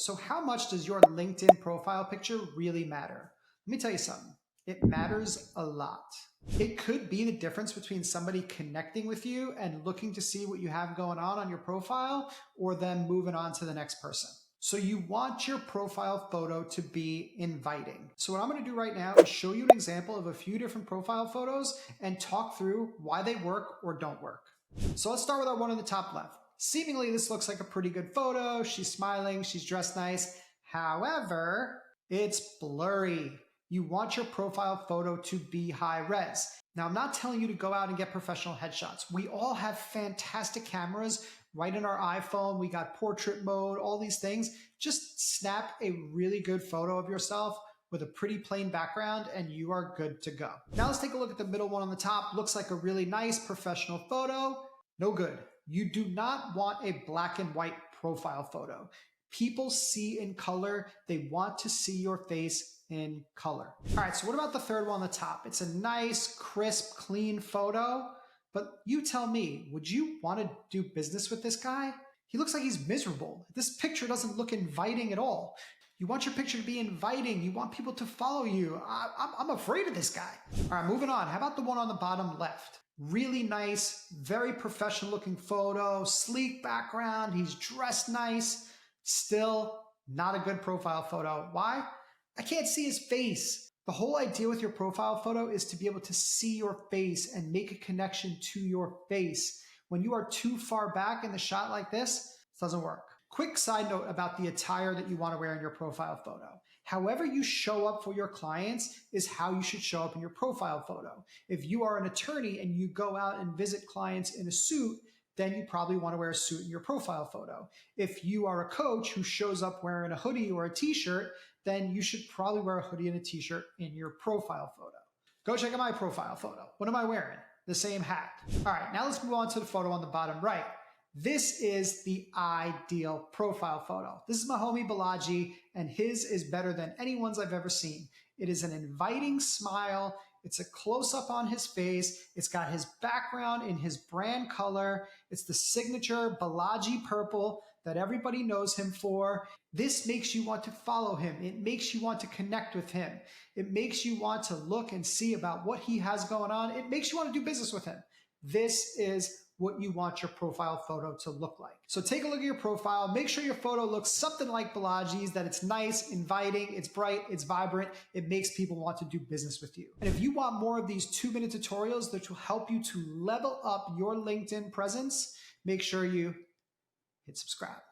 So how much does your LinkedIn profile picture really matter? Let me tell you something. It matters a lot. It could be the difference between somebody connecting with you and looking to see what you have going on your profile or them moving on to the next person. So you want your profile photo to be inviting. So what I'm going to do right now is show you an example of a few different profile photos and talk through why they work or don't work. So let's start with our one on the top left. Seemingly, this looks like a pretty good photo. She's smiling, she's dressed nice. However, it's blurry. You want your profile photo to be high res. Now, I'm not telling you to go out and get professional headshots. We all have fantastic cameras right in our iPhone. We got portrait mode, all these things. Just snap a really good photo of yourself with a pretty plain background and you are good to go. Now let's take a look at the middle one on the top. Looks like a really nice professional photo. No good. You do not want a black and white profile photo. People see in color. They want to see your face in color. All right, so what about the third one on the top? It's a nice, crisp, clean photo, but you tell me, would you want to do business with this guy? He looks like he's miserable. This picture doesn't look inviting at all. You want your picture to be inviting. You want people to follow you. I'm afraid of this guy. All right, moving on. How about the one on the bottom left? Really nice, very professional looking photo, sleek background. He's dressed nice. Still not a good profile photo. Why? I can't see his face. The whole idea with your profile photo is to be able to see your face and make a connection to your face. When you are too far back in the shot like this, it doesn't work. Quick side note about the attire that you want to wear in your profile photo. However you show up for your clients is how you should show up in your profile photo. If you are an attorney and you go out and visit clients in a suit, then you probably want to wear a suit in your profile photo. If you are a coach who shows up wearing a hoodie or a t-shirt, then you should probably wear a hoodie and a t-shirt in your profile photo. Go check out my profile photo. What am I wearing? The same hat. All right, now let's move on to the photo on the bottom right. This is the ideal profile photo. This is my homie Balaji, and his is better than anyone's I've ever seen. It is an inviting smile. It's a close-up on his face. It's got his background in his brand color. It's the signature Balaji purple that everybody knows him for. This makes you want to follow him. It makes you want to connect with him. It makes you want to look and see about what he has going on. It makes you want to do business with him. This is what you want your profile photo to look like. So take a look at your profile. Make sure your photo looks something like Balaji's, that it's nice, inviting, it's bright, it's vibrant. It makes people want to do business with you. And if you want more of these 2-minute tutorials that will help you to level up your LinkedIn presence, make sure you hit subscribe.